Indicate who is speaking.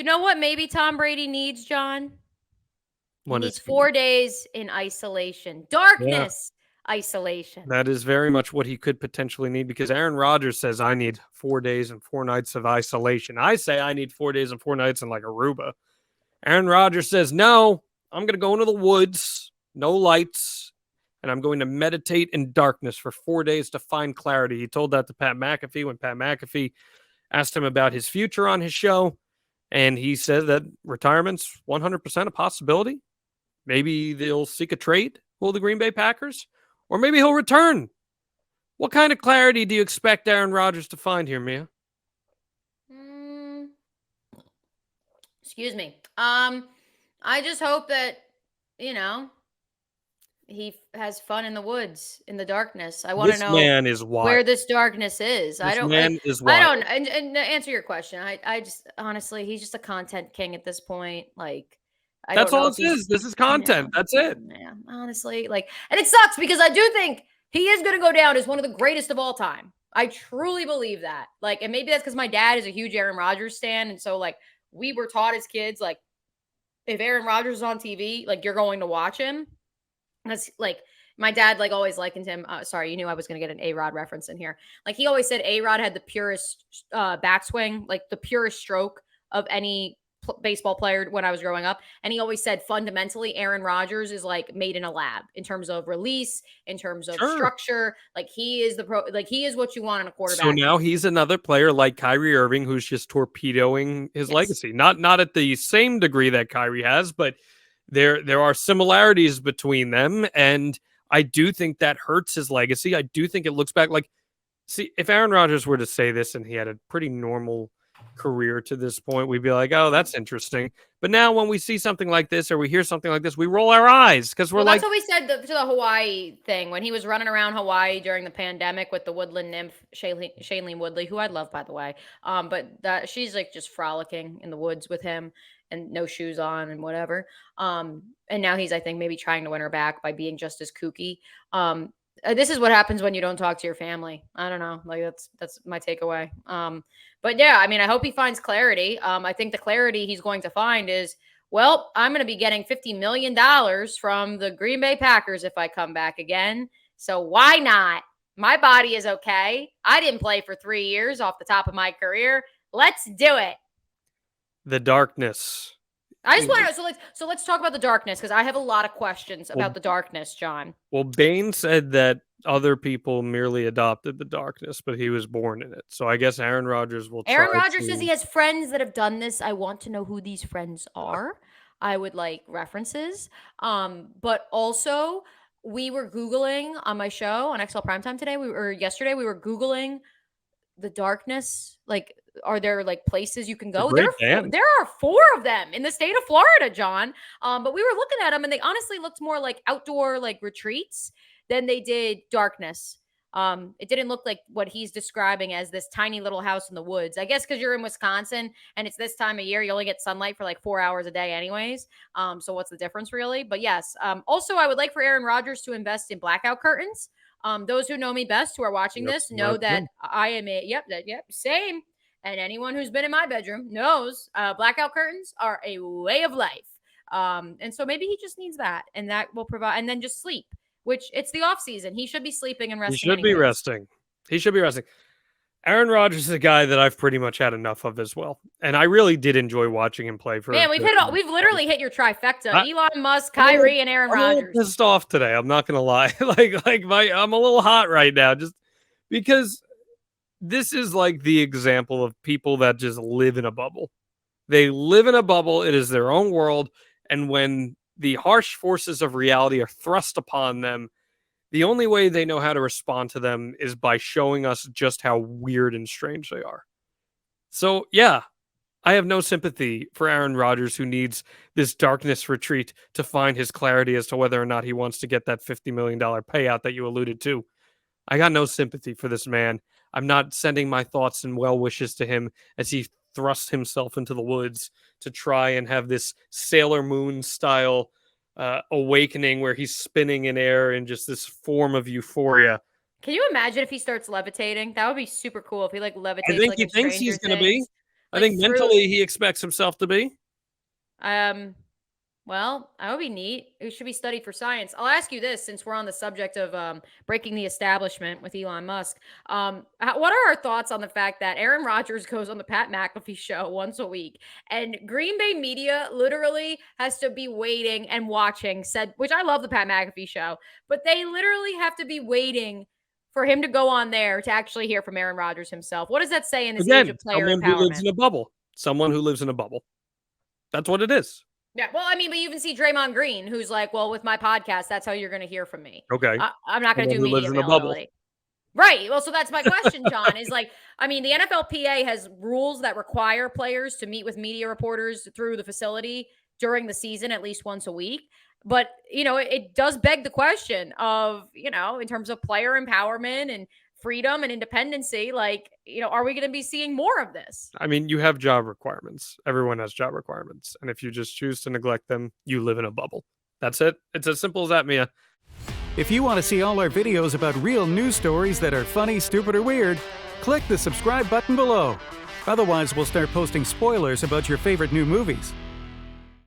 Speaker 1: You know what maybe Tom Brady needs, John? He
Speaker 2: What
Speaker 1: needs
Speaker 2: is
Speaker 1: 4 days in isolation.
Speaker 2: Yeah,
Speaker 1: Darkness isolation.
Speaker 2: that is very much what he could potentially need because Aaron Rodgers says I need 4 days and 4 nights of isolation. I say I need 4 days and 4 nights in like Aruba. Aaron Rodgers says, no, I'm going to go into the woods, no lights, and I'm going to meditate in darkness for 4 days to find clarity. He told that to Pat McAfee when Pat McAfee asked him about his future on his show. And he said that retirement's 100% a possibility. Maybe they'll seek a trade, will the Green Bay Packers? Or maybe he'll return. What kind of clarity do you expect Aaron Rodgers to find here, Mia?
Speaker 1: Mm, excuse me. I just hope that, you know, he has fun in the woods, in the darkness. I want to
Speaker 2: This
Speaker 1: know
Speaker 2: man is wild.
Speaker 1: where this darkness is. I
Speaker 2: This
Speaker 1: don't
Speaker 2: man is
Speaker 1: I
Speaker 2: wild.
Speaker 1: don't and to answer your question, I just honestly, he's just a content king at this point. Like I
Speaker 2: That's
Speaker 1: don't know
Speaker 2: all
Speaker 1: if
Speaker 2: it
Speaker 1: he's
Speaker 2: is. This is
Speaker 1: yeah,
Speaker 2: content. That's it.
Speaker 1: yeah, honestly, like and it sucks because I do think he is going to go down as one of the greatest of all time. I truly believe that. Like and maybe that's cuz my dad is a huge Aaron Rodgers stan and so like we were taught as kids like if Aaron Rodgers is on TV, like you're going to watch him. That's like my dad like always likened him. Sorry, you knew I was going to get an A Rod reference in here. Like he always said, A Rod had the purest backswing, like the purest stroke of any baseball player when I was growing up. And he always said, fundamentally, Aaron Rodgers is like made in a lab in terms of release, in terms of
Speaker 2: Sure.
Speaker 1: structure. Like he is the pro. Like he is what you want in a
Speaker 2: So
Speaker 1: quarterback.
Speaker 2: now he's another player like Kyrie Irving who's just torpedoing his
Speaker 1: Yes.
Speaker 2: legacy. Not at the same degree that Kyrie has, but there are similarities between them, and I do think that hurts his legacy. I do think it looks back like see if Aaron Rodgers were to say this and he had a pretty normal career to this point, we'd be like, "Oh, that's interesting." But now when we see something like this or we hear something like this, we roll our eyes because we're
Speaker 1: Well, that's
Speaker 2: like,
Speaker 1: what we said to the Hawaii thing when he was running around Hawaii during the pandemic with the woodland nymph Shailene Woodley, who I love by the way. But that she's like just frolicking in the woods with him and no shoes on and whatever. And now he's I think maybe trying to win her back by being just as kooky. This is what happens when you don't talk to your family. I don't know, like that's my takeaway. But yeah, I mean, I hope he finds clarity. I think the clarity he's going to find is well, I'm going to be getting $50 million from the Green Bay Packers if I come back again. So why not? My body is okay. I didn't play for 3 years off the top of my career. Let's do it.
Speaker 2: the darkness.
Speaker 1: I just want to so let's talk about the darkness because I have a lot of questions about
Speaker 2: Well,
Speaker 1: the darkness, John.
Speaker 2: well, Bane said that other people merely adopted the darkness, but he was born in it. So I guess Aaron Rodgers will try
Speaker 1: Aaron Rodgers says
Speaker 2: to.
Speaker 1: he has friends that have done this. I want to know who these friends are. I would like references. But also we were Googling on my show on XL Primetime today. Yesterday we were Googling the darkness. Like, are there like places you can
Speaker 2: It's a
Speaker 1: go?
Speaker 2: great band.
Speaker 1: There are 4 of them in the state of Florida, John. But we were looking at them and they honestly looked more like outdoor like retreats than they did darkness. It didn't look like what he's describing as this tiny little house in the woods. I guess because you're in Wisconsin and it's this time of year, you only get sunlight for like 4 hours a day, anyways. So what's the difference, really? But yes. Also, I would like for Aaron Rodgers to invest in blackout curtains. Those who know me best, who are watching
Speaker 2: Yep,
Speaker 1: this, know
Speaker 2: right.
Speaker 1: that I am yep, same. And anyone who's been in my bedroom knows blackout curtains are a way of life. And so maybe he just needs that, and that will provide, and then just sleep which it's the off season. He should be sleeping and
Speaker 2: He
Speaker 1: resting
Speaker 2: should be
Speaker 1: anyways.
Speaker 2: resting. He should be resting. Aaron Rodgers is a guy that I've pretty much had enough of as well, and I really did enjoy watching him play for.
Speaker 1: Man, we've literally hit your trifecta:
Speaker 2: I,
Speaker 1: Elon Musk,
Speaker 2: I'm a little,
Speaker 1: Kyrie, and Aaron
Speaker 2: I'm a little
Speaker 1: Rodgers.
Speaker 2: pissed off today. I'm not gonna lie. I'm a little hot right now, just because this is like the example of people that just live in a bubble. They live in a bubble. It is their own world, and when the harsh forces of reality are thrust upon them, the only way they know how to respond to them is by showing us just how weird and strange they are. So, yeah, I have no sympathy for Aaron Rodgers, who needs this darkness retreat to find his clarity as to whether or not he wants to get that $50 million payout that you alluded to. I got no sympathy for this man. I'm not sending my thoughts and well wishes to him as he thrusts himself into the woods to try and have this Sailor Moon style awakening where he's spinning in air in just this form of euphoria.
Speaker 1: Can you imagine if he starts levitating? That would be super cool if he like
Speaker 2: I
Speaker 1: levitates
Speaker 2: think
Speaker 1: like
Speaker 2: he
Speaker 1: in
Speaker 2: thinks
Speaker 1: Stranger
Speaker 2: he's going to be.
Speaker 1: Things.
Speaker 2: I
Speaker 1: like
Speaker 2: think
Speaker 1: through
Speaker 2: mentally he expects himself to be.
Speaker 1: um Well, that would be neat. It should be studied for science. I'll ask you this since we're on the subject of breaking the establishment with Elon Musk. What are our thoughts on the fact that Aaron Rodgers goes on the Pat McAfee show once a week and Green Bay media literally has to be waiting and watching, said, which I love the Pat McAfee show, but they literally have to be waiting for him to go on there to actually hear from Aaron Rodgers himself. What does that say in this age
Speaker 2: Again,
Speaker 1: of player
Speaker 2: someone who lives
Speaker 1: empowerment?
Speaker 2: in a bubble. Someone who lives in a bubble. That's what it is.
Speaker 1: Yeah, well, I mean, but you even see Draymond Green, who's like, "Well, with my podcast, that's how you're going to hear from me.
Speaker 2: Okay.
Speaker 1: I'm not going to
Speaker 2: Someone
Speaker 1: do
Speaker 2: who
Speaker 1: media
Speaker 2: lives in a bubble.
Speaker 1: availability." Right. Well, so that's my question, John. Is like, I mean, the NFLPA has rules that require players to meet with media reporters through the facility during the season at least once a week. But it does beg the question of in terms of player empowerment and freedom and independency. Like, are we going to be seeing more of this?
Speaker 2: I mean, you have job requirements. Everyone has job requirements. And if you just choose to neglect them, you live in a bubble. That's it. It's as simple as that, Mia.
Speaker 3: If you want to see all our videos about real news stories that are funny, stupid, or weird, click the subscribe button below. Otherwise, we'll start posting spoilers about your favorite new movies.